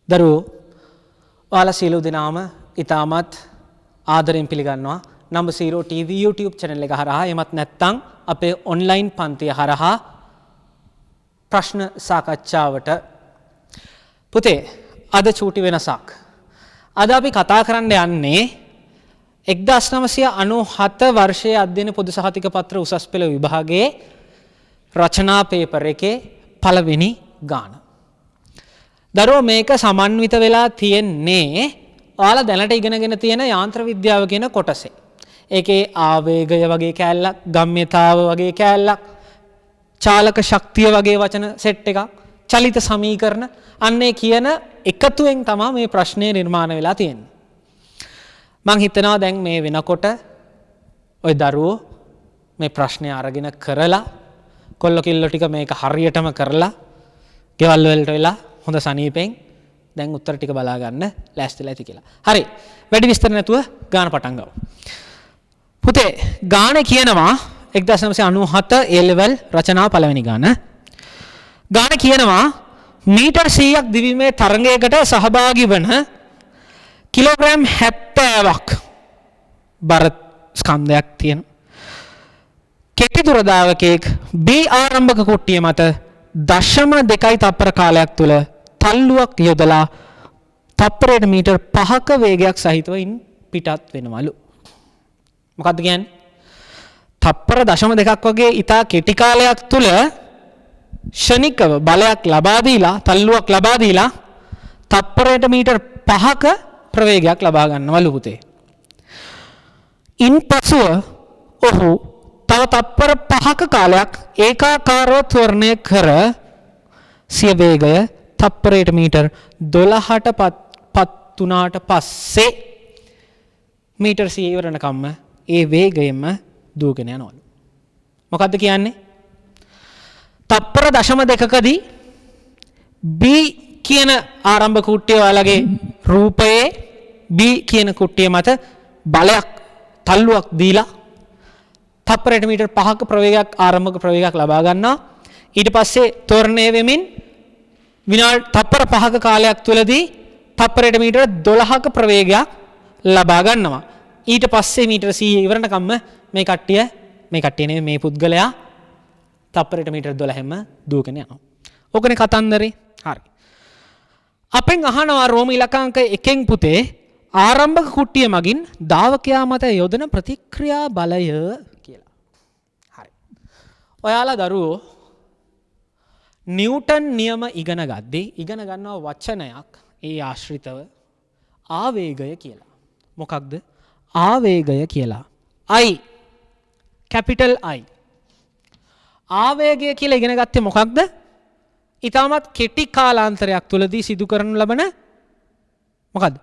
දරුවෝ ඔයාලා සියලු දෙනාම ඉතාමත් ආදරෙන් පිළිගන්නවා Number 0 TV YouTube channel එක හරහා එමත් නැත්නම් අපේ online පන්තිය හරහා ප්‍රශ්න සාකච්ඡාවට. පුතේ අද චූටි වෙනසක්. අද අපි කතා කරන්න යන්නේ 1997 වර්ෂයේ අධ්‍යයන පොදු සහතික පත්‍ර උසස් පෙළ විභාගයේ රචනා පේපර් එකේ පළවෙනි ගාන. දරුවෝ මේක සමන්විත වෙලා තියෙන්නේ ඔයාලා දැනට ඉගෙනගෙන තියෙන යාන්ත්‍ර විද්‍යාව කියන කොටසේ. ඒකේ ආවේගය වගේ කැලලක්, ගම්‍යතාව වගේ කැලලක්, චාලක ශක්තිය වගේ වචන සෙට් එකක්, චලිත සමීකරණ අන්නේ කියන එකතුවෙන් තමයි මේ ප්‍රශ්නේ නිර්මාණය වෙලා තියෙන්නේ. මං හිතනවා දැන් මේ වෙනකොට ওই දරුවෝ මේ ප්‍රශ්නේ අරගෙන කරලා කොල්ල කිල්ල ටික මේක හරියටම කරලා ගෙවල් වලට වෙලා හොඳ සනීපෙන් දැන් උත්තර ටික බලා ගන්න ලෑස්තිලා ඇති කියලා. හරි. වැඩි විස්තර නැතුව ගාන පටන් ගමු. පුතේ ගාන කියනවා 1997 A level රචනා පළවෙනි ගාන. ගාන කියනවා මීටර් 100ක් දිවිමේ තරංගයකට සහභාගී වන කිලෝග්‍රෑම් 70ක් බර ස්කන්ධයක් තියෙන කෙටි දුරදාවකයක B ආරම්භක කුට්ටිය මත 0.2 තප්පර කාලයක් තුල තල්ලුවක් යොදලා තප්පරයට මීටර් 5ක වේගයක් සහිතව ඉන් පිටත් වෙනවලු. මොකද්ද කියන්නේ? තප්පර 0.2ක් වගේ ඉතා කෙටි කාලයක් තුල ෂණිකව බලයක් ලබා දීලා තල්ලුවක් ලබා දීලා තප්පරයට මීටර් 5ක ප්‍රවේගයක් ලබා ගන්නවලු පුතේ. ඉන්පසුව ඔහු තව තප්පර 5ක කාලයක් ඒකාකාරව ත්වරණය කර සිය වේගය තප්පරයට මීටර් 12ට පත් වුණාට පස්සේ මීටර් 100 ඉවරනකම්ම ඒ වේගයෙන්ම දුවගෙන යනවලු. මොකද්ද කියන්නේ? තප්පර 0.2කදී B කියන ආරම්භ කුට්ටිය ඔයාලගේ රූපයේ B කියන කුට්ටිය මත බලයක් තල්ලුවක් දීලා තප්පරයට මීටර් 5ක ප්‍රවේගයක් ආරම්භක ප්‍රවේගයක් ලබා ගන්නවා. ඊට පස්සේ ත්වරණය වෙමින් තප්පර 5ක කාලයක් තුලදී තප්පරයට මීටර 12ක ප්‍රවේගයක් ලබා ගන්නවා. ඊට පස්සේ මීටර 100 ඉවරනකම්ම මේ කට්ටිය නෙමෙයි මේ පුද්ගලයා තප්පරයට මීටර 12ෙම දුවගෙන යනවා. ඕකනේ කතන්දරේ. හරි. අපෙන් අහනවා රෝම ඉලක්කාංක 1න් පුතේ ආරම්භක කුට්ටිය මගින් ධාවකයා මත යොදන ප්‍රතික්‍රියා බලය කියලා. හරි. ඔයාලා දරුවෝ නිව්ටන් නියම ඉගෙන ගද්දී ඉගෙන ගන්නවා වචනයක් ඒ ආශ්‍රිතව ආවේගය කියලා. මොකක්ද? ආවේගය කියලා. I capital I. ආවේගය කියලා ඉගෙන ගත්තේ මොකක්ද? ඊටමත් කෙටි කාලාන්තරයක් තුලදී සිදු කරනු ලබන මොකද්ද?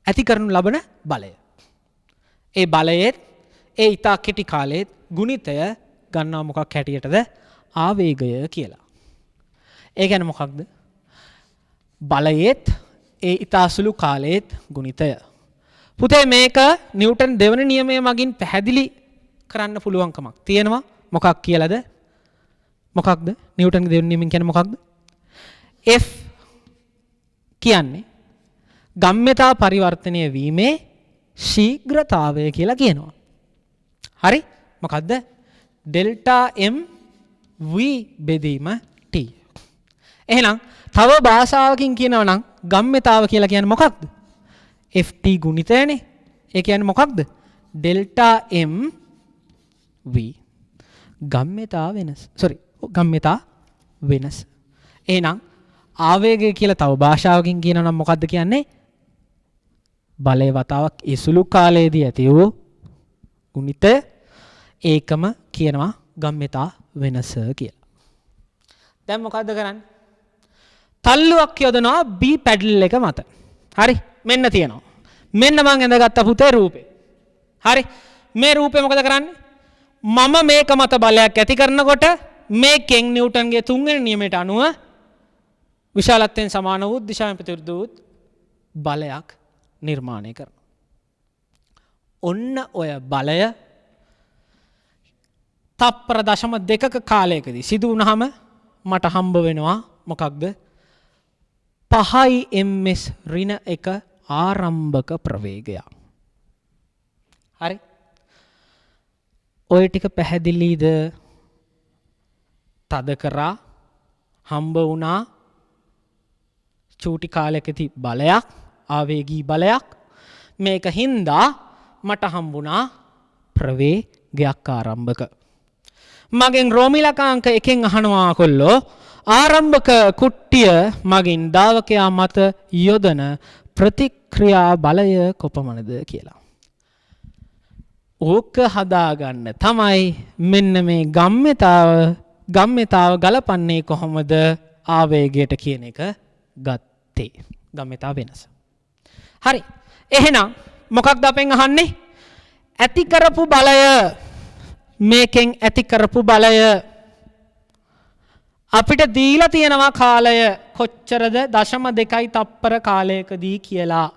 ඇති කරනු ලබන බලය. ඒ බලයේ ඒ ඊටා කෙටි කාලයේ ගුණිතය ගන්නවා මොකක් හැටියටද? ආවේගය කියලා. ඒ කියන්නේ මොකක්ද? බලයේත් ඒ ඊතාසුළු කාලයේත් ගුණිතය. පුතේ මේක නිව්ටන් දෙවන නියමය මගින් පැහැදිලි කරන්න පුළුවන්කමක් තියෙනවා. මොකක් කියලාද? මොකක්ද? නිව්ටන්ගේ දෙවන නියමයෙන් කියන්නේ මොකක්ද? F කියන්නේ ගම්‍යතා පරිවර්තනය වීමේ ශීඝ්‍රතාවය කියලා කියනවා. හරි? මොකද්ද? ඩෙල්ටා M v බෙදීම t. එහෙනම් තව භාෂාවකින් කියනවා නම් ගම්‍යතාව කියලා කියන්නේ මොකක්ද? ft ගුණිතයනේ. ඒ කියන්නේ මොකක්ද? ඩෙල්ටා m v ගම්‍යතා වෙනස. ගම්‍යතා වෙනස. එහෙනම් ආවේගය කියලා තව භාෂාවකින් කියනවා නම් මොකද්ද කියන්නේ? බලය වතාවක් ඒ සුළු කාලයේදී ඇති වූ ගුණිතය ඒකම කියනවා ගම්‍යතා වෙනස කියලා. දැන් මොකද්ද කරන්නේ? තල්ලුවක් යොදනවා B පැඩල් එක මත. හරි? මෙන්න තියෙනවා. මෙන්න මං ඇඳගත්ත පුතේ රූපේ. හරි? මේ රූපේ මොකද කරන්නේ? මම මේක මත බලයක් ඇති කරනකොට මේකෙන් නිව්ටන්ගේ තුන්වෙනි නියමයට අනුව විශාලත්වයෙන් සමාන වූ දිශාවෙන් ප්‍රතිවිරුද්ධ වූ බලයක් නිර්මාණය කරනවා. ඔන්න ඔය බලය තප්පර 0.2ක කාලයකදී සිදු වුණාම මට හම්බ වෙනවා මොකක්ද? 5 ms ඍණ 1 ආරම්භක ප්‍රවේගයක්. හරි. ඔය ටික පැහැදිලිද? තද කරා හම්බ වුණා චූටි කාලයකදී බලයක්, ආවේගී බලයක්. මේක හින්දා මට හම්බුණා ප්‍රවේගයක් ආරම්භක. මගෙන් රෝමිලකාංක 1න් අහනවා කොල්ලෝ ආරම්භක කුට්ටිය මගින් දාවකයා මත යොදන ප්‍රතික්‍රියා බලය කොපමණද කියලා. ඕක හදාගන්න තමයි මෙන්න මේ ගම්්‍යතාව ගලපන්නේ කොහොමද ආවේගයට කියන එක ගත්තේ. ගම්්‍යතාව වෙනස. හරි. එහෙනම් මොකක්ද අපෙන් අහන්නේ? ඇති කරපු බලය. මේකෙන් ඇති කරපු බලය අපිට දීලා තියෙනවා කාලය කොච්චරද? 0.2 තප්පර කාලයකදී කියලා.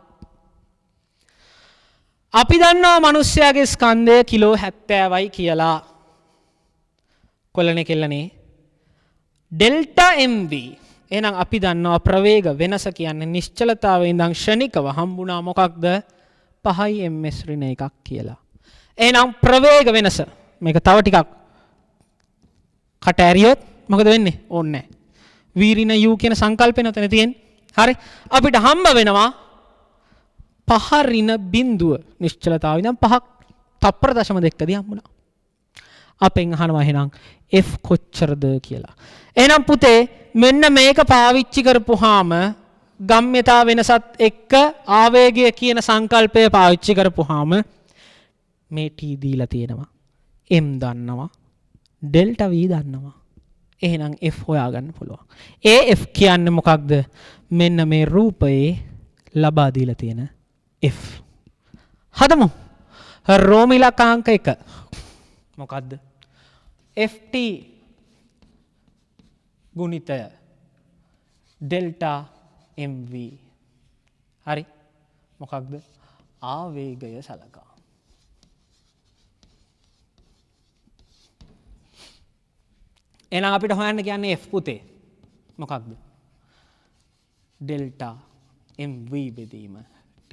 අපි දන්නවා මිනිස්යාගේ ස්කන්ධය කිලෝ 70යි කියලා. කොල්ලනේ කෙල්ලනේ ඩෙල්ටා MV. එහෙනම් අපි දන්නවා ප්‍රවේග වෙනස කියන්නේ නිශ්චලතාවයේ ඉඳන් ක්ෂණිකව හම්බුණා මොකක්ද? 5 ms ඍණ 1ක් කියලා. එහෙනම් ප්‍රවේග වෙනස මේක තව ටිකක් කට ඇරියොත් මොකද වෙන්නේ? ඕන්නේ නැහැ. වීරින u කියන සංකල්පය නතන තියෙන්නේ. හරි. අපිට හම්බ වෙනවා 5 ඍණ බිඳුව නිශ්චලතාවය ඉඳන් 5ක් තප්පර 0.2 දී හම්බුණා. අපෙන් අහනවා එහෙනම් f කොච්චරද කියලා. එහෙනම් පුතේ මෙන්න මේක පාවිච්චි කරපුවාම ගම්්‍යතාව වෙනසත් එක්ක ආවේගය කියන සංකල්පය පාවිච්චි කරපුවාම මේ t දීලා තියෙනවා. m දන්නවා. ඩෙල්ටා v දන්නවා. එහෙනම් f හොයාගන්න පුළුවන්. af කියන්නේ මොකක්ද? මෙන්න මේ රූපයේ ලබා දීලා තියෙන f. හදමු. රෝමිලකාංක 1 මොකක්ද? ft ගුණිතය ඩෙල්ටා mv. හරි. මොකක්ද? ආවේගය සලකා. එහෙනම් අපිට හොයන්න කියන්නේ f පුතේ. මොකක්ද? ඩෙල්ටා mv බෙදීම t.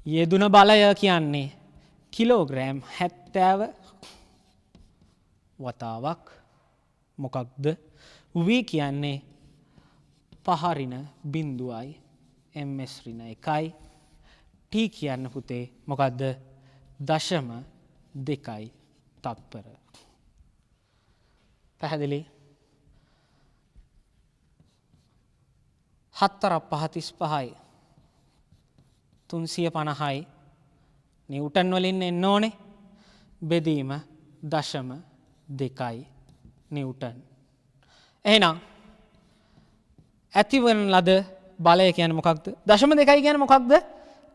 යෙදුන බලය කියන්නේ කිලෝග්‍රෑම් 70 වතාවක්. මොකක්ද? v කියන්නේ 5 ඍණ බිඳුවයි ms ඍණ 1යි. t කියන්න පුතේ මොකක්ද? 0.2 තප්පර. පැහැදිලි? 4.35යි 350යි නිව්ටන් වලින් එන්න ඕනේ. බෙදීම 0.2 නිව්ටන්. එහෙනම් ඇතිවන ලද බලය කියන්නේ මොකක්ද? 0.2 කියන්නේ මොකක්ද?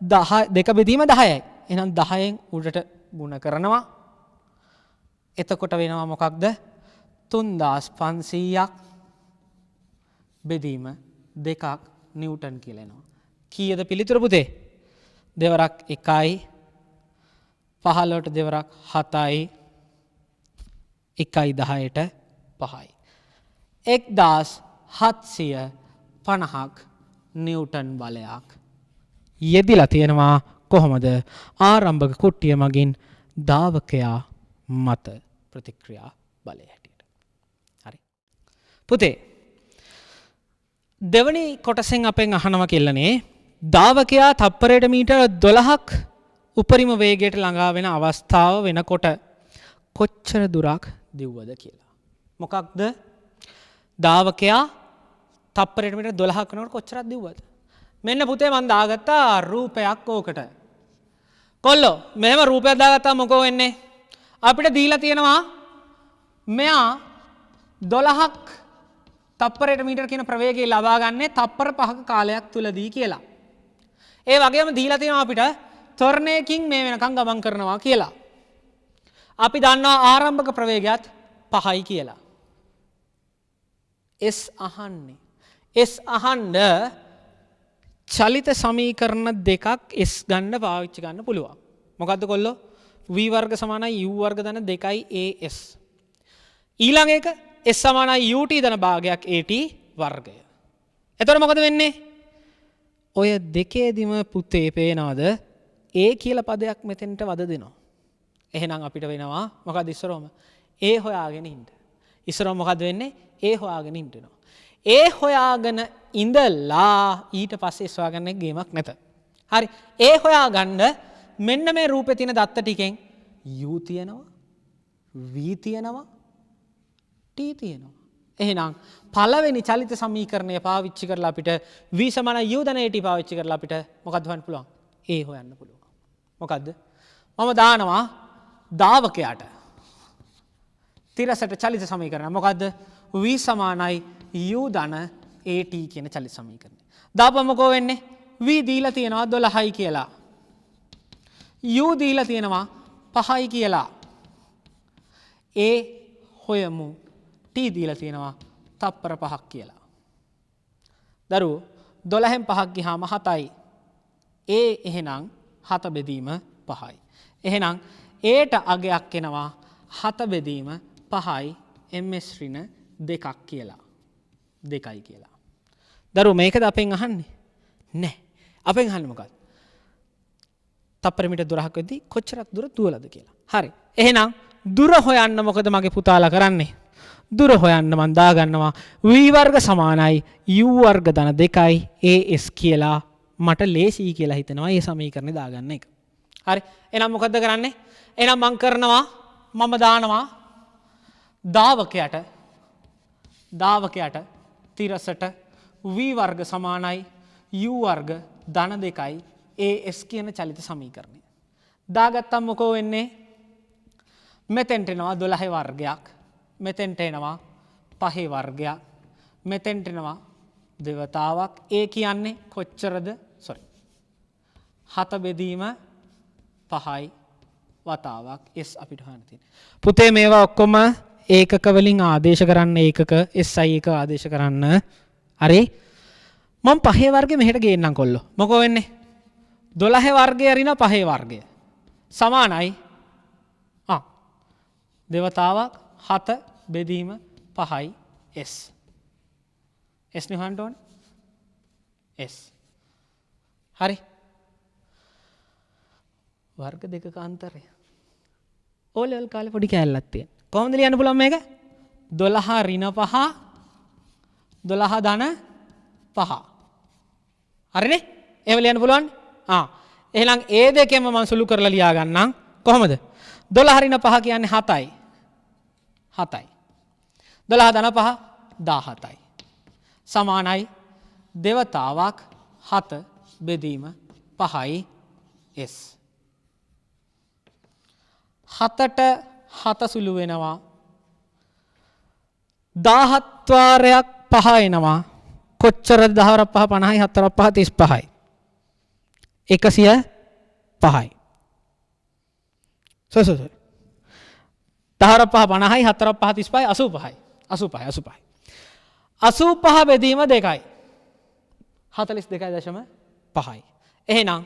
2 බෙදීම 10යි. එහෙනම් 10න් උඩට ගුණ කරනවා. එතකොට වෙනවා මොකක්ද? 3500ක් බෙදීම 2ක් නිව්ටන් කියලා එනවා. කීයද පිළිතුර පුතේ? දෙවරක් 1යි 15ට දෙවරක් 7යි 1යි 10ට 5යි. 1750ක් නිව්ටන් බලයක් යෙදිලා තියෙනවා. කොහොමද? ආරම්භක කුට්ටිය මගින් දාවකයා මත ප්‍රතික්‍රියා බලය හැටියට. හරි. පුතේ දෙවනි කොටසෙන් අපෙන් අහනවා කෙල්ලනේ දාවකයා තප්පරයට මීටර 12ක් උපරිම වේගයට ළඟා වෙන අවස්ථාව වෙනකොට කොච්චර දුරක් දිව්වද කියලා. මොකක්ද? දාවකයා තප්පරයට මීටර 12ක් වෙනකොට කොච්චරක් දිව්වද? මෙන්න පුතේ මම දාගත්තා රූපයක් ඕකට. කොල්ලෝ මෙහෙම රූපයක් දාගත්තා මොකෝ වෙන්නේ? අපිට දීලා තියෙනවා මෙයා 12ක් තප්පරයට මීටර කියන ප්‍රවේගය ලබා ගන්නේ තප්පර 5ක කාලයක් තුලදී කියලා. ඒ වගේම දීලා තියෙනවා අපිට ත්වරණයකින් මේ වෙනකන් ගමන් කරනවා කියලා. අපි දන්නවා ආරම්භක ප්‍රවේගයත් 5යි කියලා. S අහන්නේ. S අහන්න චලිත සමීකරණ දෙකක් S ගන්න පාවිච්චි ගන්න පුළුවන්. මොකද්ද කොල්ලෝ? v වර්ග සමානයි u වර්ග ධන 2යි as. ඊළඟ එක s සමානයි ut ධන භාගයක් at වර්ගය. එතකොට මොකද වෙන්නේ? ඔය දෙකේදිම පුතේ පේනවද ඒ කියලා පදයක් මෙතෙන්ට වද දෙනවා. එහෙනම් අපිට වෙනවා මොකද ඉස්සරෝම ඒ හොයාගෙන ඉන්න. ඉස්සරෝම මොකද වෙන්නේ? ඒ හොයාගෙන ඉන්නවා. ඒ හොයාගෙන ඉඳලා ඊට පස්සේ ඉස්වාගන්න ගේමක් නැත. හරි. ඒ හොයාගන්න මෙන්න මේ රූපේ තියෙන දත්ත ටිකෙන් u තියෙනවා, v තියෙනවා, t තියෙනවා. එහෙනම් පළවෙනි චලිත සමීකරණය පාවිච්චි කරලා අපිට v සමාන u ධන at පාවිච්චි කරලා අපිට මොකද්ද හොයන්න පුළුවන්? a හොයන්න පුළුවන්. මොකද්ද? මම දානවා දාවකයාට තිරසට චලිත සමීකරණය. මොකද්ද? v සමානයි u ධන at කියන චලිත සමීකරණය. දාපුවම මොකෝ වෙන්නේ? v දීලා තියෙනවා 12යි කියලා. u දීලා තියෙනවා 5යි කියලා. a හොයමු. t දීලා තියෙනවා තප්පර 5ක් කියලා. දරුවෝ 12න් 5ක් ගියාම 7යි. a එහෙනම් 7 බෙදීම 5යි. එහෙනම් aට අගයක් එනවා 7 බෙදීම 5යි ms ඍණ 2ක් කියලා. 2යි කියලා. දරුවෝ මේකද අපෙන් අහන්නේ? නැහැ. අපෙන් අහන්නේ මොකක්ද? තප්පර මීටර් 12ක් වෙද්දී කොච්චරක් දුර දුවලද කියලා. හරි. එහෙනම් දුර හොයන්න මොකද මගේ පුතාලා කරන්නේ? දුර හොයන්න මම දාගන්නවා v වර්ග සමානයි u වර්ග ධන 2යි as කියලා මට ලේසියි කියලා හිතෙනවා මේ සමීකරණය දාගන්න එක. හරි. එහෙනම් මොකද්ද කරන්නේ? එහෙනම් මම කරනවා මම දානවා දාවකයට තිරසට v වර්ග සමානයි u වර්ග ධන 2යි as කියන චලිත සමීකරණය. දාගත්තම මොකෝ වෙන්නේ? මෙතෙන්ට එනවා 12 වර්ගයක්. මෙතෙන්ට එනවා 5 වර්ගයක්. මෙතෙන්ට එනවා දෙවතාවක්. ඒ කියන්නේ කොච්චරද? 7 බෙදීම 5යි වතාවක් s අපිට හොයන්න තියෙනවා. පුතේ මේවා ඔක්කොම ඒකක වලින් ආදේශ කරන්න ඒකක SI එක ආදේශ කරන්න. හරි. මම 5 වර්ගේ මෙහෙට ගේන්නම් කොල්ලෝ. මොකෝ වෙන්නේ? 12 වර්ගය අරින 5 වර්ගය සමානයි දෙවතාවක් 7 බෙදීම 5යි s. s නේ හොයන්න ඕනේ. s. හරි. වර්ග දෙකක අන්තරය. O level කාලේ පොඩි කෑල්ලක් තියෙන. කොහොමද ලියන්න පුළුවන් මේක? 12 ඍණ 5 12 ධන 5. හරිනේ? එහෙම ලියන්න පුළුවන්? එහෙනම් ඒ දෙකෙන්ම මම සුළු කරලා ලියා ගන්නම්. කොහොමද? 12 ඍණ 5 කියන්නේ 7යි. 7යි. 12 ධන 5 17යි. සමානයි දෙවතාවක් 7 බෙදීම 5යි s. 7ට 7 සුළු වෙනවා 17 වාරයක් 5 එනවා. කොච්චරද 10 වරක් 5 50යි 7 වරක් 5 35යි. 105යි. sorry 10 වරක් 5 50යි 7 වරක් 5 35යි 85යි. 85 බෙදීම 2යි. 42.5යි. එහෙනම්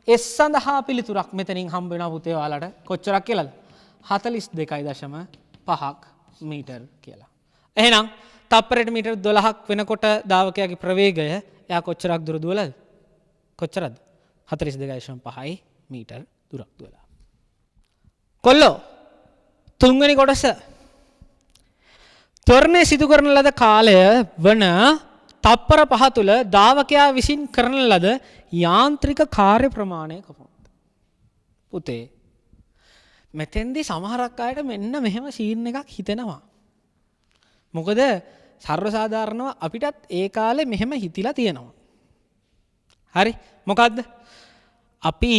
s සඳහා පිළිතුරක් මෙතනින් හම්බ වෙනවා පුතේ ඔයාලට කොච්චරක් කියලාද? 42.5ක් මීටර් කියලා. එහෙනම් තප්පරයට මීටර් 12ක් වෙනකොට දාවකයාගේ ප්‍රවේගය එයා කොච්චරක් දුර දුවලාද? කොච්චරද? 42.5යි මීටර් දුරක් දුවලා. කොල්ලෝ තුන්වෙනි කොටස ත්වරණය සිදු කරන ලද කාලය වන තප්පර 5 තුල දාවකයා විසින් කරන ලද යාන්ත්‍රික කාර්ය ප්‍රමාණය කොහොමද? පුතේ මෙතෙන්දී සමහරක් අයට මෙන්න මෙහෙම සීන් එකක් හිතෙනවා. මොකද සර්ව සාධාරණව අපිටත් ඒ කාලේ මෙහෙම හිතිලා තියෙනවා. හරි. මොකද්ද? අපි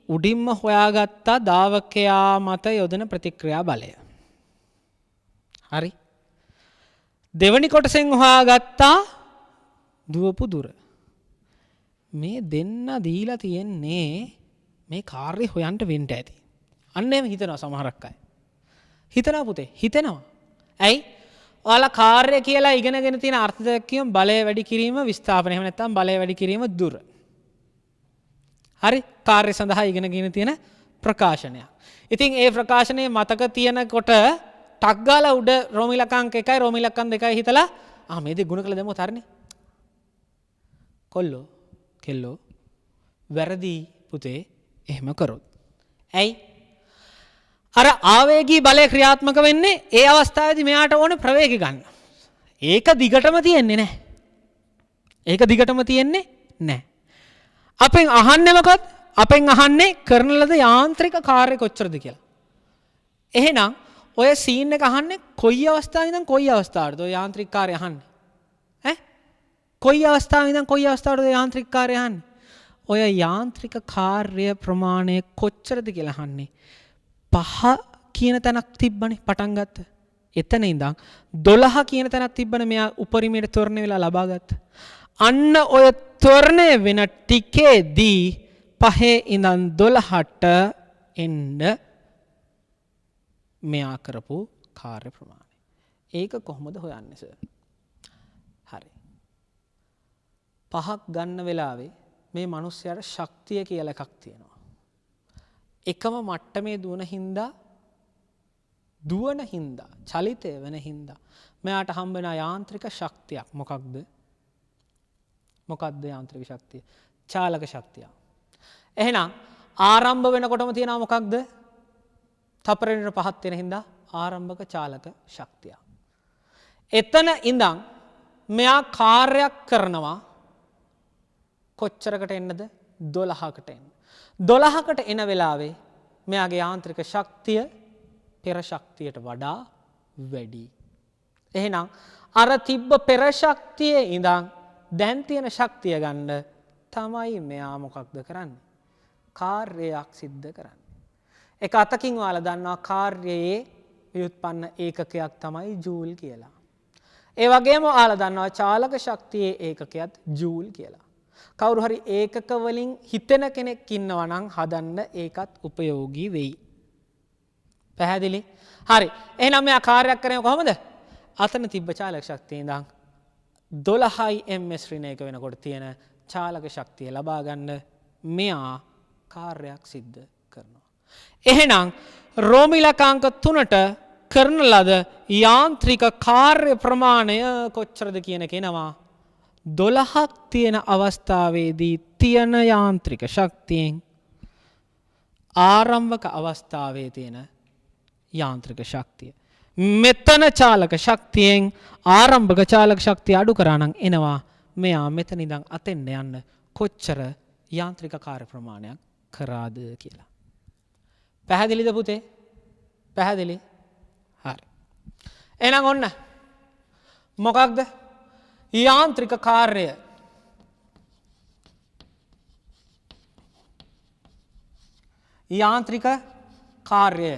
උඩින්ම හොයාගත්ත දාවකයා මත යොදන ප්‍රතික්‍රියා බලය. හරි. දෙවනි කොටසෙන් හොයාගත්තා දුවපු දුර. මේ දෙන්න දීලා තියෙන්නේ මේ කාර්ය හොයන්න වෙන්න ඇති. අන්න එහෙම හිතනවා සමහරක් අය. හිතනවා පුතේ හිතනවා. ඇයි? ඔයාලා කාර්ය කියලා ඉගෙනගෙන තියෙන අර්ථ දැක්වීම බලය වැඩි කිරීම විස්ථාපනය. එහෙම නැත්නම් බලය වැඩි කිරීම දුර. හරි. කාර්ය සඳහා ඉගෙනගෙන තියෙන ප්‍රකාශනයක්. ඉතින් ඒ ප්‍රකාශනයේ මතක තියෙනකොට ටක් ගාලා උඩ රෝම ඉලක්කම් 1යි රෝම ඉලක්කම් 2යි හිතලා මේ දෙක ගුණ කළ දැම්මොත් හරිනේ. කොල්ලෝ කෙල්ලෝ වැරදි පුතේ එහෙම කරොත්. ඇයි? අර ආවේගී බලය ක්‍රියාත්මක වෙන්නේ ඒ අවස්ථාවේදී මෙයාට ඕනේ ප්‍රවේගය ගන්න. ඒක දිගටම තියෙන්නේ නැහැ. ඒක දිගටම තියෙන්නේ නැහැ. අපෙන් අහන්නේ මොකක්ද? අපෙන් අහන්නේ කරන ලද යාන්ත්‍රික කාර්ය කොච්චරද කියලා. එහෙනම් ඔය සීන් එක අහන්නේ කොයි අවස්ථාවේ ඉඳන් කොයි අවස්ථාවටද ඔය යාන්ත්‍රික කාර්ය අහන්නේ? ඈ? කොයි අවස්ථාවේ ඉඳන් කොයි අවස්ථාවටද ඔය යාන්ත්‍රික කාර්ය අහන්නේ? ඔය යාන්ත්‍රික කාර්ය ප්‍රමාණය කොච්චරද කියලා අහන්නේ. 5 කියන තැනක් තිබ්බනේ පටන් ගත්ත. එතන ඉඳන් 12 කියන තැනක් තිබ්බනේ මෙයා උපරිමයට තොරණ වෙලා ලබා ගත්ත. අන්න ඔය තොරණය වෙන ටිකේදී 5 ඉඳන් 12ට එන්න මෙයා කරපු කාර්ය ප්‍රමාණය. ඒක කොහොමද හොයන්නේ සර්? හරි. 5ක් ගන්න වෙලාවේ මේ මිනිස්යාට ශක්තිය කියලා එකක් තියෙනවා. එකම මට්ටමේ දුවන හින්දා චලිතය වෙන හින්දා මෙයාට හම්බ වෙන යාන්ත්‍රික ශක්තියක් මොකක්ද? මොකක්ද යාන්ත්‍රික ශක්තිය? චාලක ශක්තිය. එහෙනම් ආරම්භ වෙනකොටම තියෙනවා මොකක්ද? තපරේට 5ක් තියෙන හින්දා ආරම්භක චාලක ශක්තිය. එතන ඉඳන් මෙයා කාර්යයක් කරනවා කොච්චරකට එන්නද? 12කට එන්න. 12කට එන වෙලාවේ මෙයාගේ යාන්ත්‍රික ශක්තිය පෙර ශක්තියට වඩා වැඩි. එහෙනම් අර තිබ්බ පෙර ශක්තියේ ඉඳන් දැන් තියෙන ශක්තිය ගන්න තමයි මෙයා මොකක්ද කරන්නේ? කාර්යයක් සිද්ධ කරන්නේ. එක අතකින් ඔයාලා දන්නවා කාර්යයේ ව්‍යුත්පන්න ඒකකයක් තමයි ජූල් කියලා. ඒ වගේම ඔයාලා දන්නවා චාලක ශක්තියේ ඒකකයත් ජූල් කියලා. කවුරු හරි ඒකක වලින් හිතෙන කෙනෙක් ඉන්නවා නම් හදන්න ඒකත් උපයෝගී වෙයි. පැහැදිලි? හරි. එහෙනම් මෙයා කාර්යයක් කරන්නේ කොහොමද? අතන තිබ්බ චාලක ශක්තිය ඉඳන් 12යි ms ඍණ එක වෙනකොට තියෙන චාලක ශක්තිය ලබා ගන්න මෙයා කාර්යයක් සිද්ධ කරනවා. එහෙනම් රෝමිලකාංක 3ට කරන ලද යාන්ත්‍රික කාර්ය ප්‍රමාණය කොච්චරද කියන කෙනවා 12ක් තියෙන අවස්ථාවේදී තියෙන යාන්ත්‍රික ශක්තියෙන් ආරම්භක අවස්ථාවේ තියෙන යාන්ත්‍රික ශක්තිය. මෙතන චාලක ශක්තියෙන් ආරම්භක චාලක ශක්තිය අඩු කරා නම් එනවා මෙයා මෙතන ඉඳන් අතෙන්න යන්න කොච්චර යාන්ත්‍රික කාර්ය ප්‍රමාණයක් කරාද කියලා. පැහැදිලිද පුතේ? පැහැදිලි? හරි. එහෙනම් ඔන්න මොකක්ද? යාන්ත්‍රික කාර්ය. යාන්ත්‍රික කාර්ය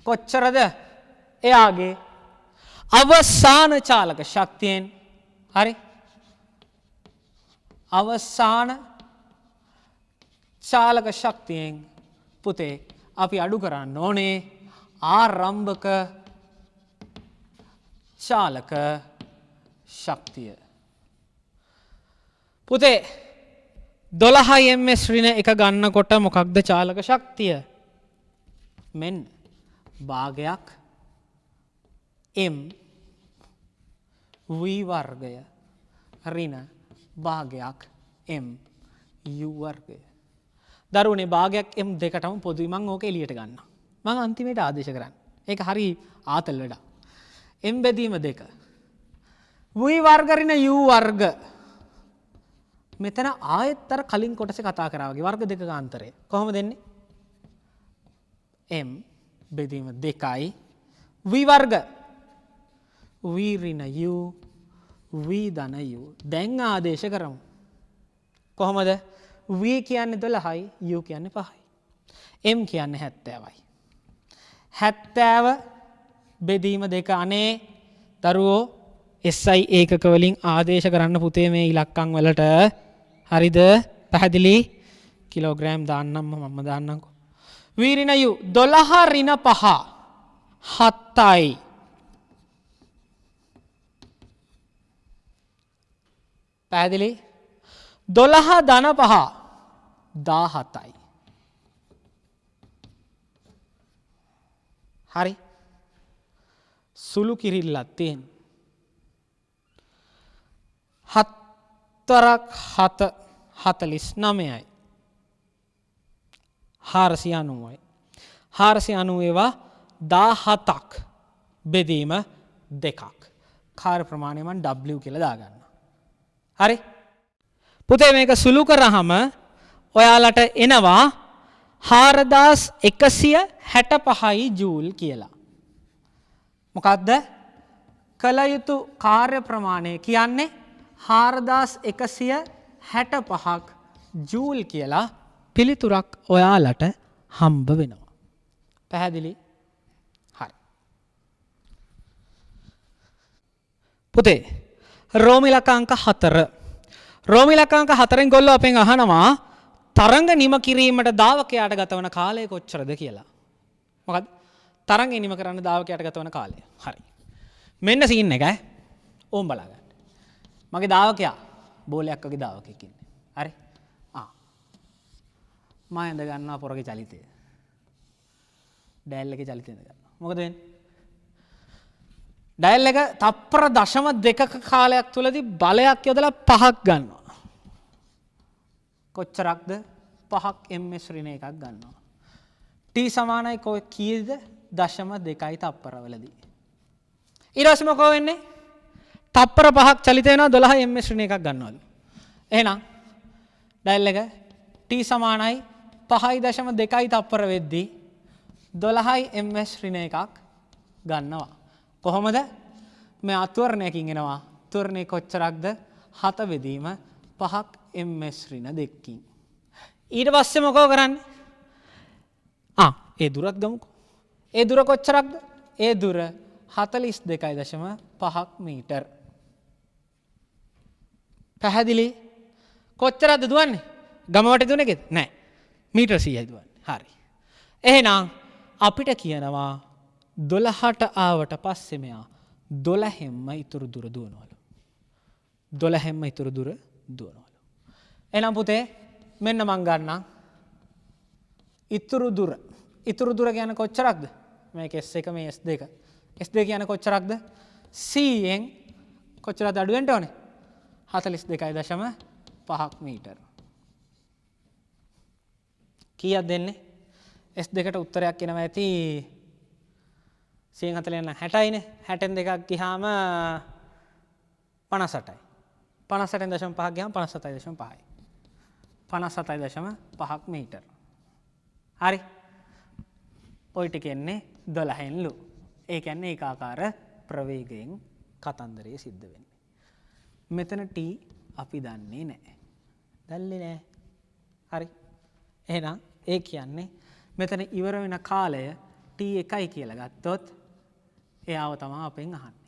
කොච්චරද? එයාගේ අවසාන චාලක ශක්තියෙන් හරි අවසාන චාලක ශක්තියෙන් පුතේ අපි අඩු කරන්න ඕනේ ආරම්භක චාලක ශක්තිය. පුතේ 12 ms ඍණ එක ගන්නකොට මොකක්ද චාලක ශක්තිය? මෙන්න භාගයක් m v වර්ගය ඍණ භාගයක් m u වර්ගය. දරුවනේ භාගයක් m දෙකටම පොදුයි. මම ඕක එළියට ගන්නවා. මම අන්තිමේට ආදේශ කරන්නේ. ඒක හරි ආතල් වැඩක්. m බෙදීම 2 v වර්ග ඍණ u වර්ග. මෙතන ආයෙත් අර කලින් කොටසේ කතා කරා වගේ වර්ග දෙකක අන්තරය. කොහොමද එන්නේ? m බෙදීම 2යි v වර්ග v ඍණ u v ධන u. දැන් ආදේශ කරමු. කොහොමද? v කියන්නේ 12යි u කියන්නේ 5යි. m කියන්නේ 70යි. 70 බෙදීම 2 අනේ දරුවෝ SI ඒකක වලින් ආදේශ කරන්න පුතේ මේ ඉලක්කම් වලට. හරිද? පැහැදිලි? කිලෝග්‍රෑම් දාන්නම් මම දාන්නම්කෝ. v ඍණ u 12 ඍණ 5 7යි. පැහැදිලි? 12 ධන 5 17යි. හරි? සුළු කිරිල්ලක් තියෙන. හතරක් 7 49යි 490යි 490 ඒවා 17ක් බෙදීම 2ක් කාර්ය ප්‍රමාණය මම W කියලා දාගන්නවා. හරි පුතේ මේක සුළු කරාම ඔයාලට එනවා 4165යි ජූල් කියලා. මොකද්ද? කළ යුතු කාර්ය ප්‍රමාණය කියන්නේ 4165ක් ජූල් කියලා පිළිතුරක් ඔයාලට හම්බ වෙනවා. පැහැදිලි? හරි. පුතේ රෝම ඉලක්කාංක 4. රෝම ඉලක්කාංක 4න් ගොල්ලෝ අපෙන් අහනවා තරංග නිම කිරීමට දාවකයාට ගතවන කාලය කොච්චරද කියලා. මොකද තරංග නිම කරන්න දාවකයාට ගතවන කාලය. හරි. මෙන්න සීන් එක ඕම් බලා ගන්න. මගේ දාවකයා බෝලයක් වගේ දාවකෙක් ඉන්නේ. හරි? මම ඇඳ ගන්නවා පොරගේ චලිතය. ඩයල් එකේ චලිතය ඇඳ ගන්නවා. මොකද වෙන්නේ? ඩයල් එක තප්පර 0.2ක කාලයක් තුලදී බලයක් යොදලා 5ක් ගන්නවා. කොච්චරක්ද? 5ක් ms ඍණ එකක් ගන්නවා. t සමානයි කීයද? 0.2යි තප්පරවලදී. ඊට පස්සේ මොකෝ වෙන්නේ? තප්පර 5ක් චලිත වෙනවා 12 ms ඍණ එකක් ගන්නවලු. එහෙනම් ඩයල් එක t සමානයි 5.2යි තප්පර වෙද්දී 12යි ms ඍණ එකක් ගන්නවා. කොහොමද? මේ අත්වරණයකින් එනවා. ත්වරණය කොච්චරක්ද? 7 බෙදීම 5ක් ms ඍණ 2කින්. ඊට පස්සේ මොකෝ කරන්නේ? ඒ දුරත් ගමුකෝ. ඒ දුර කොච්චරක්ද? ඒ දුර 42.5ක් මීටර්. පැහැදිලි? කොච්චරද දුවන්නේ? ගම වටේ දුවන්නේ නේද? නෑ. මීටර් 100යි දුවන්නේ. හරි. එහෙනම් අපිට කියනවා 12ට ආවට පස්සේ මෙයා 12ෙන්ම ඉතුරු දුර දුවනවලු. 12ෙන්ම ඉතුරු දුර දුවනවලු. එහෙනම් පුතේ මෙන්න මං ගන්නම් ඉතුරු දුර. ඉතුරු දුර කියන්නේ කොච්චරක්ද? මේක S1 මේ S2. S2 කියන්නේ කොච්චරක්ද? C යෙන් කොච්චරද අඩු වෙන්න ඕනේ? 42.5ක් මීටර. කීයක් දෙන්නේ? S2ට උත්තරයක් එනවා ඇති 140 නම් 60යිනේ. 60න් දෙකක් ගියාම 58යි. 58.5ක් ගියාම 57.5යි. 57.5ක් මීටර. හරි. ඔය ටික එන්නේ 12න්ලු. ඒ කියන්නේ ඒකාකාර ප්‍රවේගයෙන් කතන්දරය සිද්ධ වෙන්නේ. මෙතන t අපි දන්නේ නැහැ. දන්නේ නැහැ. හරි. එහෙනම් ඒ කියන්නේ මෙතන ඉවර වෙන කාලය t1යි කියලා ගත්තොත් එයාව තමයි අපෙන් අහන්නේ.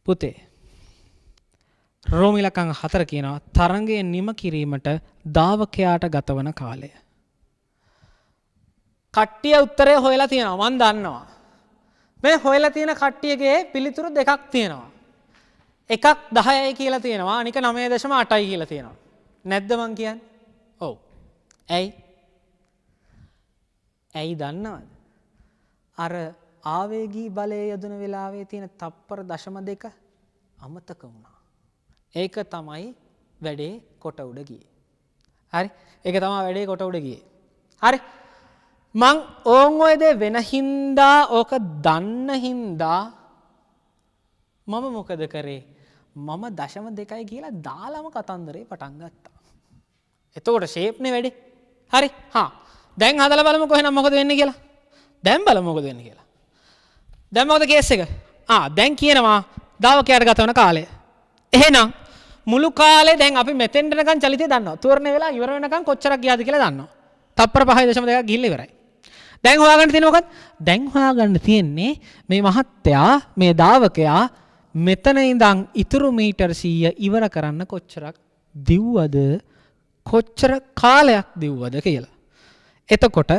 පුතේ රෝම ඉලක්කංක 4 කියනවා තරංගය නිම කිරීමට දාවකයාට ගතවන කාලය. කට්ටිය උත්තරය හොයලා තියෙනවා. මම දන්නවා. මේ හොයලා තියෙන කට්ටියගේ පිළිතුරු දෙකක් තියෙනවා. එකක් 10යි කියලා තියෙනවා. අනික 9.8යි කියලා තියෙනවා. නැද්ද මං කියන්නේ? ඔව්. ඇයි දන්නවද? අර ආවේගී බලය යොදන වෙලාවේ තියෙන තප්පර 0.2 අමතක වුණා. ඒක තමයි වැඩේ කොට උඩ ගියේ. හරි? ඒක තමයි වැඩේ කොට උඩ ගියේ. හරි? මං ඕන් ඔය දේ වෙන හින්දා ඕක දන්න හින්දා මම මොකද කරේ? මම 0.2යි කියලා දාලම කතන්දරේ පටන් ගත්තා. එතකොට ෂේප්නේ වැඩි. හරි? දැන් හදලා බලමුකෝ එහෙනම් මොකද වෙන්නේ කියලා. දැන් බලමු මොකද වෙන්නේ කියලා. දැන් මොකද කේස් එක? දැන් කියනවා දාවකයාට ගතවන කාලය. එහෙනම් මුළු කාලේ දැන් අපි මෙතෙන්ට යනකන් චලිතය දන්නවා. තෝරණය වෙලා ඉවර වෙනකන් කොච්චරක් ගියාද කියලා දන්නවා. තප්පර 5.2ක් ගිහිල්ලා ඉවරයි. දැන් හොයාගන්න තියෙන්නේ මොකක්ද? දැන් හොයාගන්න තියෙන්නේ මේ මහත්තයා මේ දාවකයා මෙතන ඉඳන් ඉතුරු මීටර් 100 ඉවර කරන්න කොච්චරක් දිව්වද? කොච්චර කාලයක් දිව්වද කියලා. එතකොට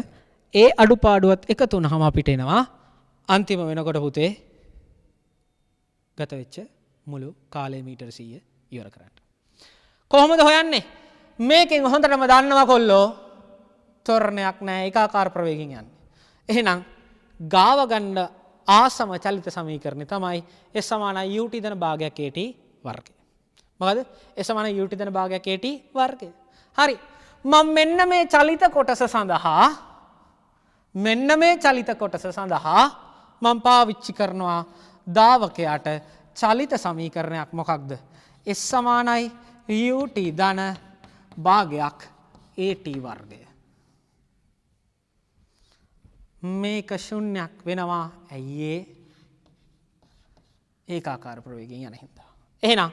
ඒ අඩුපාඩුවත් එකතු වුණාම අපිට එනවා අන්තිම වෙනකොට පුතේ ගත වෙච්ච මුළු කාලය මීටර් 100 ඉවර කරන්න. කොහොමද හොයන්නේ? මේකෙන් හොඳටම දන්නවා කොල්ලෝ තොරණයක් නැහැ ඒකාකාර ප්‍රවේගයෙන් යන්නේ. එහෙනම් ගාව ගන්න ආසම චලිත සමීකරණය තමයි S සමානයි ut ධන භාගයක් at වර්ගය. මොකද S සමානයි ut ධන භාගයක් at වර්ගය. හරි. මම මෙන්න මේ චලිත කොටස සඳහා මම පාවිච්චි කරනවා දාවකයාට චලිත සමීකරණයක් මොකක්ද? S සමානයි ut ධන භාගයක් at වර්ගය. මේක ශුන්‍යයක් වෙනවා ඇයි ඒකාකාර ප්‍රවේගයෙන් යන හින්දා. එහෙනම්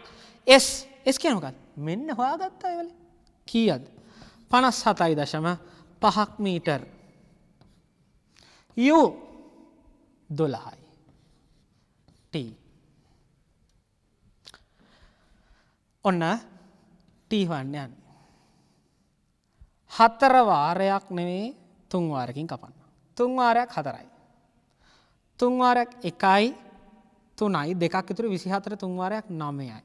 S කියන්නේ මොකක්ද? මෙන්න හොයාගත්තා ඒ වෙලේ. කීයද? 57.5 මීටර. U 12යි. T. ඔන්න T හොයන්න යන්න. 4 වාරයක් නෙවෙයි 3 වාරකින් කපන්න. 3 වාරයක් 4යි. 3 වාරයක් 1යි 3යි 2ක් ඉතුරු 24 3 වාරයක් 9යි.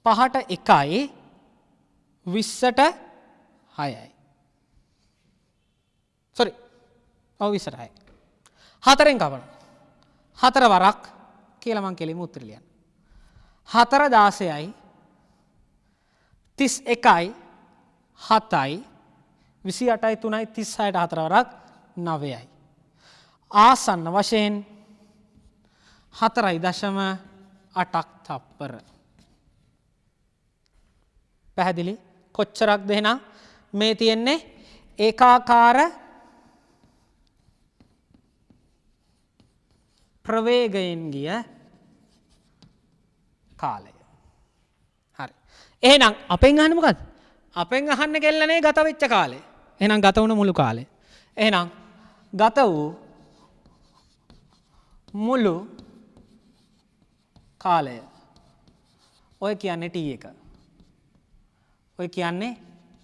5ට 1යි 20ට 6යි. sorry. ඔව් 20ට 6යි. 4ෙන් කපන. 4 වරක් කියලා මං කෙලින්ම උත්තර ලියන්න. 4 16යි 31යි 7යි 28යි 3යි 36ට 4 වරක් 9යි. ආසන්න වශයෙන් 4.8ක් තප්පර. පැහැදිලි? කොච්චරක්ද එහෙනම් මේ තියෙන්නේ ඒකාකාර ප්‍රවේගයෙන් ගිය කාලය. හරි. එහෙනම් අපෙන් අහන්නේ මොකද්ද? අපෙන් අහන්න කෙල්ලනේ ගත වෙච්ච කාලය. එහෙනම් ගත වුණ මුළු කාලය. එහෙනම් ගත වූ මුළු කාලය ඔය කියන්නේ T1. ඔය කියන්නේ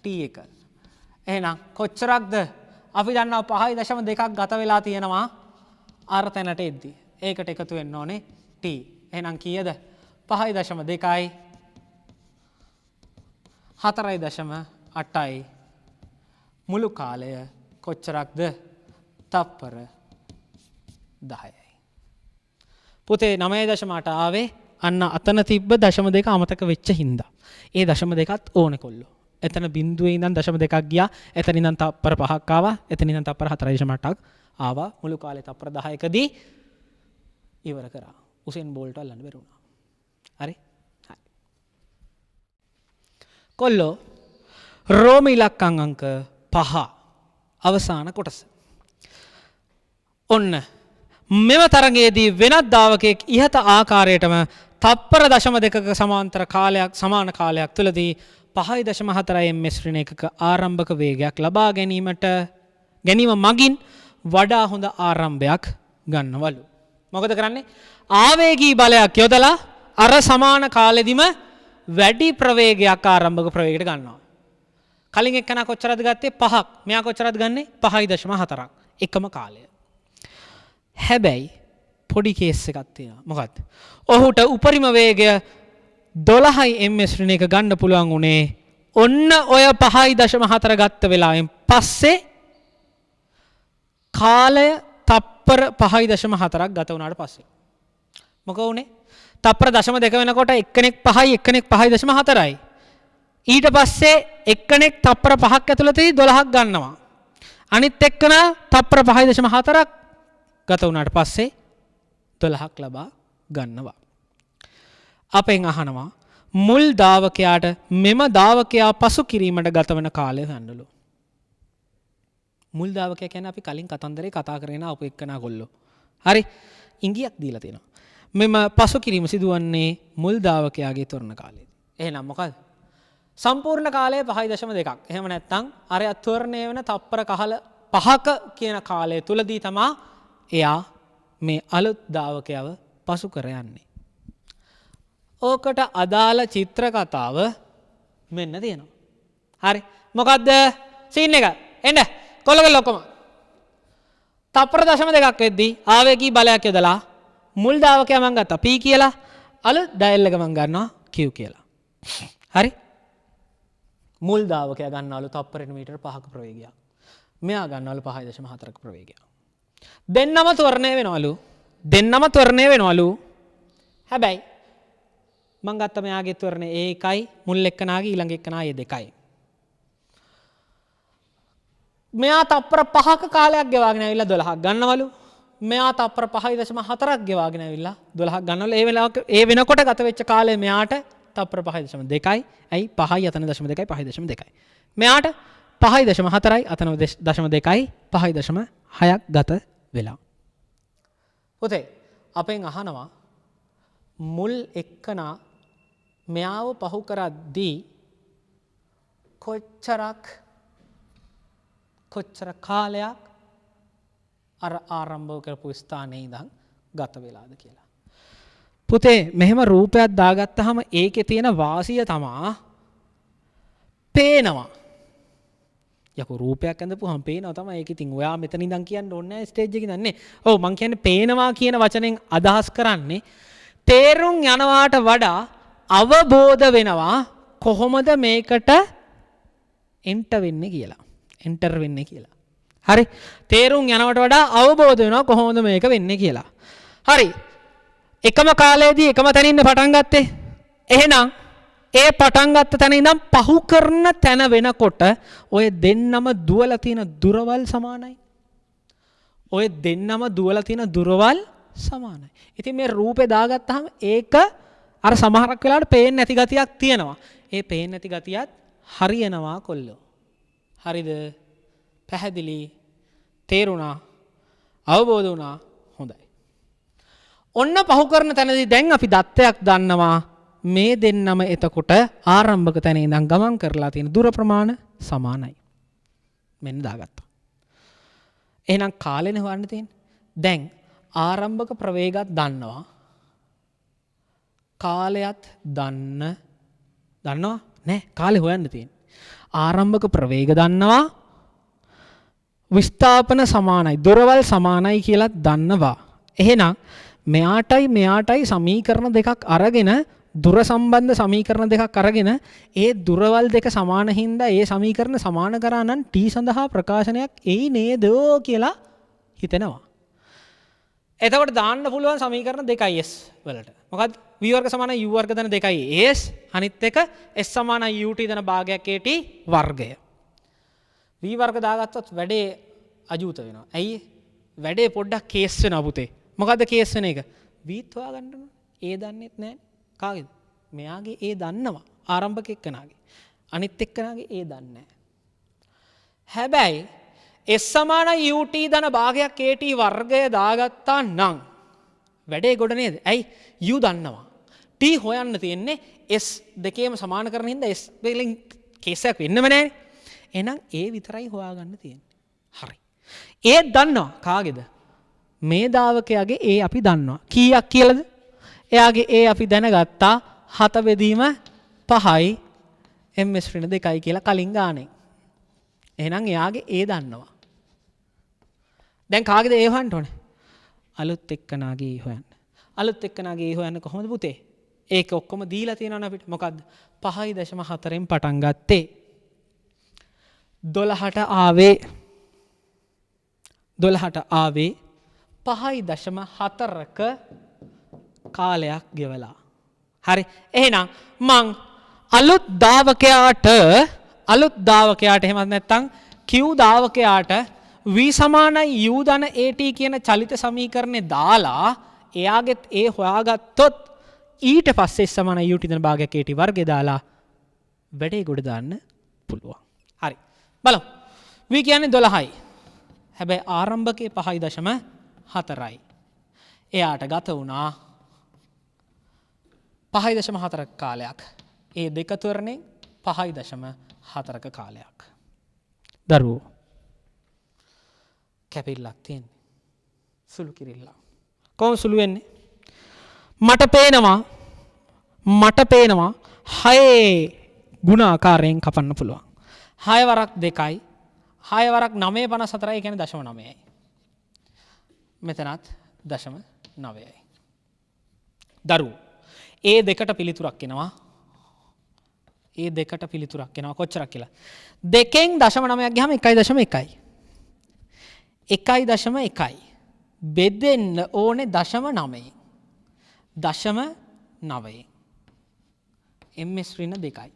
T1. එහෙනම් කොච්චරක්ද? අපි දන්නවා 5.2ක් ගත වෙලා තියෙනවා අර තැනට එද්දි. ඒකට එකතු වෙන්න ඕනේ T. එහෙනම් කීයද? 5.2යි 4.8යි මුළු කාලය කොච්චරක්ද? තප්පර 10යි. පුතේ 9.8 ආවේ අන්න අතන තිබ්බ 0.2 අමතක වෙච්ච හින්දා. ඒ 0.2ත් ඕනේ කොල්ලෝ. එතන බිඳුවේ ඉඳන් 0.2ක් ගියා. එතන ඉඳන් තප්පර 5ක් ආවා. එතන ඉඳන් තප්පර 4.8ක් ආවා. මුළු කාලේ තප්පර 10කදී ඉවර කරා. උසේන් බෝල්ට් අල්ලන්න බැරි වුණා. හරි? හරි. කොල්ලෝ රෝම ඉලක්කම් අංක 5 අවසාන කොටස. ඔන්න මෙම තරගයේදී වෙනත් දාවකයෙක් ඉහත ආකාරයටම තප්පර 0.2ක සමාන්තර කාලයක් සමාන කාලයක් තුළදී 5.4 ms ඍණ එකක ආරම්භක වේගයක් ලබා ගැනීම මගින් වඩා හොඳ ආරම්භයක් ගන්නවලු. මොකද කරන්නේ? ආවේගී බලයක් යොදලා අර සමාන කාලෙදිම වැඩි ප්‍රවේගයක් ආරම්භක ප්‍රවේගයට ගන්නවා. කලින් එක්කෙනා කොච්චරද ගත්තේ? 5ක්. මෙයා කොච්චරද ගන්නෙ? 5.4ක්. එකම කාලය. හැබැයි පොඩි කේස් එකක් තියෙනවා. මොකක්ද? ඔහුට උපරිම වේගය 12 ms ඍණ එක ගන්න පුළුවන් උනේ ඔන්න ඔය 5.4 ගත්ත වෙලාවෙන් පස්සේ කාලය තප්පර 5.4ක් ගත වුණාට පස්සේ. මොකද උනේ? තප්පර 0.2 වෙනකොට එක්කෙනෙක් 5යි එක්කෙනෙක් 5.4යි. ඊට පස්සේ එක්කෙනෙක් තප්පර 5ක් ඇතුළතදී 12ක් ගන්නවා. අනිත් එක්කෙනා තප්පර 5.4ක් ගත වුණාට පස්සේ 12ක් ලබා ගන්නවා. අපෙන් අහනවා මුල් දාවකයාට මෙම දාවකයා පසු කිරීමට ගත වන කාලය හොයන්නලු. මුල් දාවකයා කියන්නේ අපි කලින් කතන්දරේ කතා කරගෙන ආපු එක්කනා කොල්ලෝ. හරි? ඉංගියක් දීලා තියෙනවා. මෙම පසු කිරීම සිදුවන්නේ මුල් දාවකයාගේ තොරණ කාලයේදී. එහෙනම් මොකද? සම්පූර්ණ කාලය 5.2ක්. එහෙම නැත්නම් අර ත්වරණය වෙන තප්පර කහල 5ක කියන කාලය තුලදී තමා එයා මේ අලුත් දාවකයව පසු කර යන්නේ. ඕකට අදාළ චිත්‍ර කතාව මෙන්න තියෙනවා. හරි. මොකද්ද සීන් එක? එන්න. කොල්ලගල ඔක්කොම. තප්පර 0.2ක් වෙද්දී ආවේගී බලයක් යොදලා මුල් දාවකයා මං ගත්තා P කියලා. අලුත් ඩයල් එක මං ගන්නවා Q කියලා. හරි? මුල් දාවකයා ගන්නවලු තප්පරෙට මීටර 5ක ප්‍රවේගයක්. මෙයා ගන්නවලු 5.4ක ප්‍රවේගයක්. දෙන්නම ත්වරණය වෙනවලු දෙන්නම ත්වරණය වෙනවලු. හැබැයි මං ගත්ත මෙයාගේ ත්වරණය ඒ එකයි මුල් එක්කනාගේ ඊළඟ එක්කනා ඒ දෙකයි. මෙයා තප්පර 5ක කාලයක් ගෙවාගෙන ඇවිල්ලා 12ක් ගන්නවලු. මෙයා තප්පර 5.4ක් ගෙවාගෙන ඇවිල්ලා 12ක් ගන්නවලු. ඒ වෙලාවක ඒ වෙනකොට ගත වෙච්ච කාලය මෙයාට තප්පර 5.2යි. ඇයි 5යි අතන 0.2යි 5.2යි. මෙයාට 5.4යි අතන 0.2යි 5.6ක් ගත වෙලා. පුතේ අපෙන් අහනවා මුල් එක්කනා මෙයාව පහු කරද්දී කොච්චර කාලයක් අර ආරම්භ කරපු ස්ථානයේ ඉඳන් ගත වෙලාද කියලා. පුතේ මෙහෙම රූපයක් දාගත්තාම ඒකේ තියෙන වාසිය තමා පේනවා. යකෝ රූපයක් ඇඳපුවාම පේනවා තමයි. ඒක ඉතින් ඔයා මෙතන ඉඳන් කියන්න ඕනේ නැහැ ස්ටේජ් එකේ ඉඳන් නේ. ඔව් මං කියන්නේ පේනවා කියන වචනෙන් අදහස් කරන්නේ තේරුම් යනවාට වඩා අවබෝධ වෙනවා කොහොමද මේකට එන්ටර් වෙන්නේ කියලා. එන්ටර් වෙන්නේ කියලා. හරි. තේරුම් යනවට වඩා අවබෝධ වෙනවා කොහොමද මේක වෙන්නේ කියලා. හරි. එකම කාලයේදී එකම තැනින් පටන් ගත්තේ. එහෙනම් ඒ පටන් ගත්ත තැන ඉඳන් පහු කරන තැන වෙනකොට ඔය දෙන්නම දුවලා තියෙන දුරවල් සමානයි. ඔය දෙන්නම දුවලා තියෙන දුරවල් සමානයි. ඉතින් මේ රූපේ දාගත්තාම ඒක අර සමහරක් වෙලාවට පේන්නේ නැති ගතියක් තියෙනවා. ඒ පේන්නේ නැති ගතියත් හරියනවා කොල්ලෝ. හරිද? පැහැදිලි? තේරුණා? අවබෝධ වුණා? හොඳයි. ඔන්න පහු කරන තැනදී දැන් අපි දත්තයක් දන්නවා මේ දෙන්නම එතකොට ආරම්භක තැන ඉඳන් ගමන් කරලා තියෙන දුර ප්‍රමාණ සමානයි. මෙන්න දාගත්තා. එහෙනම් කාලෙනේ හොයන්න තියෙන්නේ. දැන් ආරම්භක ප්‍රවේගات දන්නවා. කාලයත් දන්නවා නෑ කාලේ හොයන්න තියෙන්නේ. ආරම්භක ප්‍රවේග දන්නවා. විස්ථාපන සමානයි දොරවල් සමානයි කියලා දන්නවා. එහෙනම් මෙයාටයි සමීකරණ දෙකක් අරගෙන දුර සම්බන්ධ සමීකරණ දෙකක් අරගෙන ඒ දුරවල් දෙක සමාන හින්දා ඒ සමීකරණ සමාන කරා නම් t සඳහා ප්‍රකාශනයක් එයි නේද කියලා හිතෙනවා. එතකොට දාන්න පුළුවන් සමීකරණ දෙකයි s වලට. මොකද v වර්ග සමානයි u වර්ග දන දෙකයි s අනිත් එක s සමානයි ut දන භාගයක් at වර්ගය. v වර්ග දාගත්තොත් වැඩේ අජූත වෙනවා. ඇයි? වැඩේ පොඩ්ඩක් කේස් වෙනවා පුතේ. මොකද්ද කේස් වෙන එක? v ත් හොයාගන්න ඕනේ. a දන්නෙත් නැහැ. කාගේද? මෙයාගේ a දන්නවා. ආරම්භක එක්කනාගේ. අනිත් එක්කනාගේ a දන්නේ නැහැ. හැබැයි s සමානයි ut දන භාගයක් at වර්ගය දාගත්තා නම් වැඩේ ගොඩ නේද? ඇයි? u දන්නවා. t හොයන්න තියෙන්නේ s දෙකේම සමාන කරන හින්දා s වලින් කේස් එකක් වෙන්නම නැහැ. එහෙනම් a විතරයි හොයාගන්න තියෙන්නේ. හරි. a දන්නවා. කාගේද? මේ දාවකයාගේ a අපි දන්නවා. කීයක් කියලාද? එයාගේ a අපි දැනගත්තා 7 බෙදීම 5යි ms ඍණ 2යි කියලා කලින් ගානේ. එහෙනම් එයාගේ a දන්නවා. දැන් කාගේද a හොයන්න ඕනේ? අලුත් එක්කනාගේ a හොයන්න. අලුත් එක්කනාගේ a හොයන්න කොහොමද පුතේ? ඒක ඔක්කොම දීලා තියෙනවනේ අපිට. මොකද්ද? 5.4න් පටන් ගත්තේ. 12ට ආවේ 5.4ක කාලයක් ගෙවලා. හරි. එහෙනම් මං අලුත් දාවකයාට එහෙමත් නැත්නම් q දාවකයාට v සමානයි u ධන at කියන චලිත සමීකරණේ දාලා එයාගෙත් a හොයාගත්තොත් ඊට පස්සේ සමානයි ut ධන භාගයක් at වර්ගය දාලා වැඩේ ගොඩ දාන්න පුළුවන්. හරි. බලමු. v කියන්නේ 12යි. හැබැයි ආරම්භකයේ 5.4යි. එයාට ගත වුණා 5.4ක කාලයක්. ඒ දෙක තුරනේ 5.4ක කාලයක්. දරුවෝ කැපිල්ලක් තියෙන්නේ. සුළු කිරිල්ලක්. කොහොම සුළු වෙන්නේ? මට පේනවා 6 ගුණාකාරයෙන් කපන්න පුළුවන්. 6 වරක් 2යි 6 වරක් 9.54යි කියන්නේ 0.9යි. මෙතනත් 0.9යි. දරුවෝ ඒ දෙකට පිළිතුරක් එනවා. ඒ දෙකට පිළිතුරක් එනවා කොච්චරක් කියලා. 2න් 0.9ක් ගියාම 1.1යි. 1.1යි බෙදෙන්න ඕනේ 0.9. 0.9. ms ඍණ 2යි.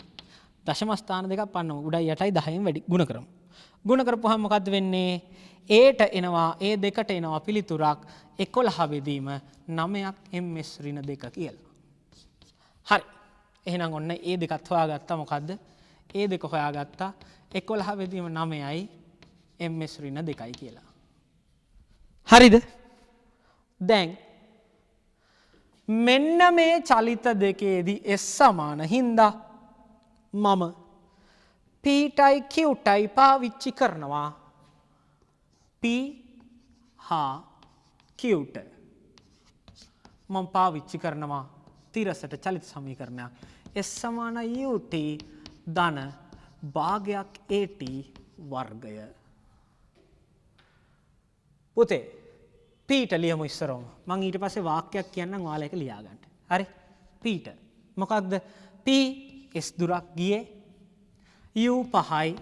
දශම ස්ථාන දෙකක් පන්නමු. උඩයි යටයි 10න් වැඩි ගුණ කරමු. ගුණ කරපුවාම මොකද්ද වෙන්නේ? aට එනවා a දෙකට එනවා පිළිතුරක් 11 බෙදීම 9ක් ms ඍණ 2 කියලා. හරි. එහෙනම් ඔන්න a දෙකත් හොයාගත්තා. මොකද්ද? a දෙක හොයාගත්තා. 11 බෙදීම 9යි ms ඍණ 2යි කියලා. හරිද? දැන් මෙන්න මේ චලිත දෙකේදී s සමාන හින්දා මම pටයි qටයි පාවිච්චි කරනවා. p හා qට මම පාවිච්චි කරනවා තිරසට චලිත සමීකරණයක්. s සමාන ut ධන භාගයක් at වර්ගය. පුතේ පීට ලියමු ඉස්සරවම. මම ඊට පස්සේ වාක්‍යයක් කියන්නම් ඔයාලා ඒක ලියා ගන්න. හරි? පීට. මොකක්ද? p s දුරක් ගියේ u 5යි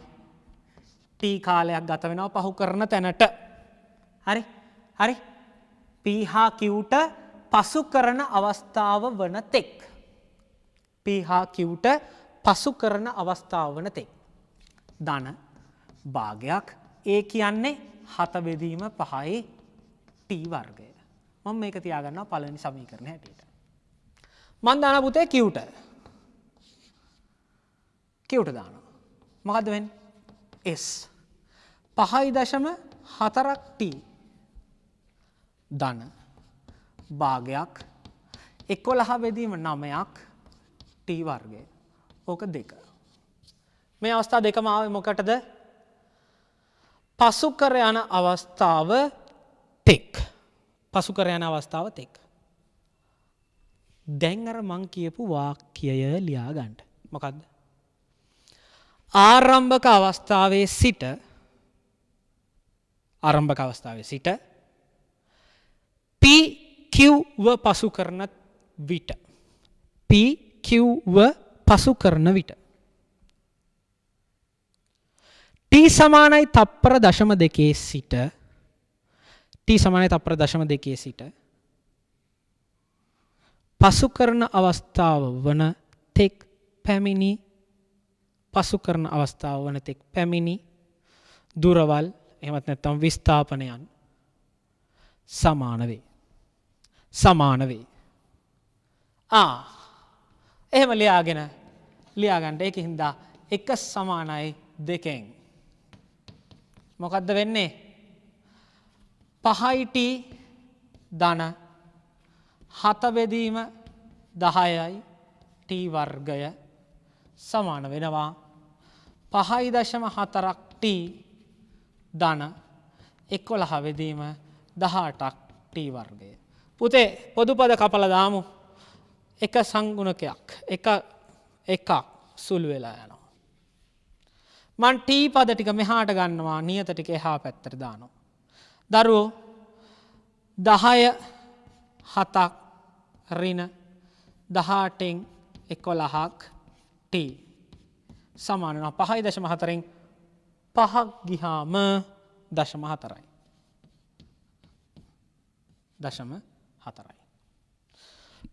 t කාලයක් ගත වෙනවා පහු කරන තැනට. හරි? හරි? p හා qට පසු කරන අවස්ථාව වන තෙක්. p හා qට පසු කරන අවස්ථාව වන තෙක්. ධන භාගයක් a කියන්නේ 7 බෙදීම 5යි t වර්ගය. මම මේක තියාගන්නවා පළවෙනි සමීකරණය හැටියට. මම දාන පුතේ qට. qට දානවා. මොකද්ද වෙන්නේ? s 5.4ක් t ධන භාගයක් 11 බෙදීම 9ක් t වර්ගය. ඕක 2. මේ අවස්ථා දෙකම ආවේ මොකටද? පසු කර යන අවස්ථාව තෙක්. පසු කර යන අවස්ථාව තෙක්. දැන් අර මං කියපු වාක්‍යය ලියා ගන්න. මොකද්ද? ආරම්භක අවස්ථාවේ සිට p q ව පසු කරන විට p q ව පසු කරන විට t සමානයි තප්පර 0.2 සිට t සමානයි තප්පර 0.2 සිට පසු කරන අවස්ථාව වන තෙක් පැමිණි පසු කරන අවස්ථාව වන තෙක් පැමිණි දුරවල් එහෙමත් නැත්නම් විස්ථාපනයන් සමාන වේ. සමාන වේ. එහෙම ලියාගෙන ලියා ගන්න. ඒකින්ද 1 සමානයි 2න් මොකද්ද වෙන්නේ? 5යි t ධන 7 බෙදීම 10යි t වර්ගය සමාන වෙනවා 5.4ක් t ධන 11 බෙදීම 18ක් t වර්ගය. පුතේ පොදු පද කපලා දාමු. එක සංගුණකයක් එකක් සුළු වෙලා යනවා. මං t පද ටික මෙහාට ගන්නවා නියත ටික එහා පැත්තට දානවා. දරුවෝ 10 7ක් ඍණ 18න් 11ක් t සමාන වෙනවා 5.4න් 5ක් ගියාම 0.4යි. 0.4යි.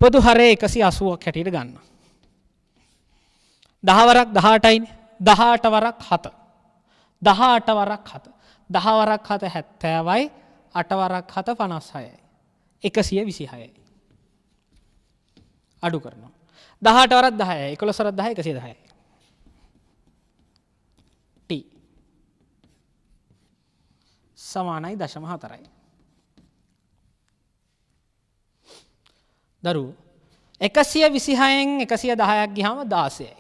පොදු හරය 180ක් හැටියට ගන්න. 10 වරක් 18යිනේ. 18 වරක් 7. 18 වරක් 7. 10 වරක් 7 70යි. 8 වරක් 7 56යි. 126යි. අඩු කරනවා. 18 වරක් 10යි. 11 වරක් 10යි 110යි. t සමානයි 0.4යි. දරුවෝ 126න් 110ක් ගියාම 16යි.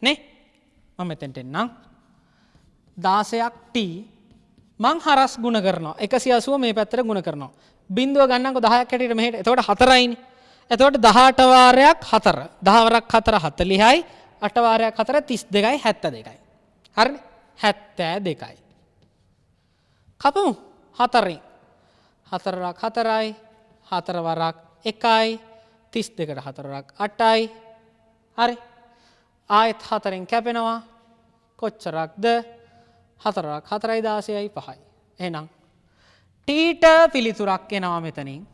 නේ? මම මෙතෙන්ට එන්නම්. 16ක් t මං හරස් ගුණ කරනවා. 180 මේ පැත්තට ගුණ කරනවා. බිංදුව ගන්නකො 10ක් හැටියට මෙහෙට. එතකොට 4යිනේ. එතකොට 18 වාරයක් 4. 10 වරක් 4 40යි. 8 වාරයක් 4 32යි 72යි. හරිනේ? 72යි. කපමු 4න්. 4 වරක් 4යි. 4 වරක් 1යි. 32ට 4 වරක් 8යි. හරි. ආයෙත් 4න් කැපෙනවා. කොච්චරක්ද? 4 වරක් 4යි 16යි 5යි. එහෙනම් t ටීට පිළිතුරක් එනවා මෙතනින්.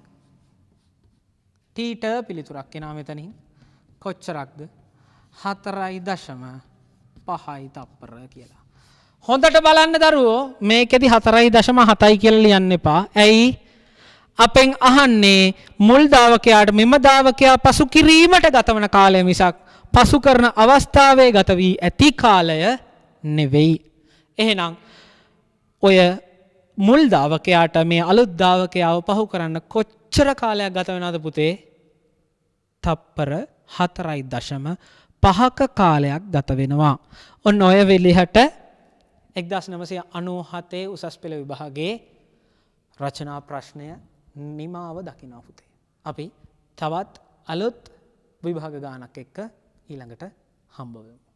ටීට පිළිතුරක් එනවා මෙතනින්. කොච්චරක්ද? 4.5 තප්පර කියලා. හොඳට බලන්න දරුවෝ මේකෙදි 4.7යි කියලා ලියන්න එපා. ඇයි? අපෙන් අහන්නේ මුල් දාවකයාට මෙම දාවකයා පසු කිරීමට ගතවන කාලය මිසක් පසු කරන අවස්ථාවේ ගත වී ඇති කාලය නෙවෙයි. එහෙනම් ඔය මුල් දාවකයාට මේ අලුත් දාවකයාව පහු කරන්න කොච්චර කාලයක් ගත වෙනවද පුතේ? තප්පර 4.5ක කාලයක් ගත වෙනවා. ඔන්න ඔය විදිහට 1997 උසස් පෙළ විභාගයේ රචනා ප්‍රශ්නය නිමාව දකිනවා පුතේ. අපි තවත් අලුත් විභාග ගානක් එක්ක ඊළඟට හම්බ වෙමු.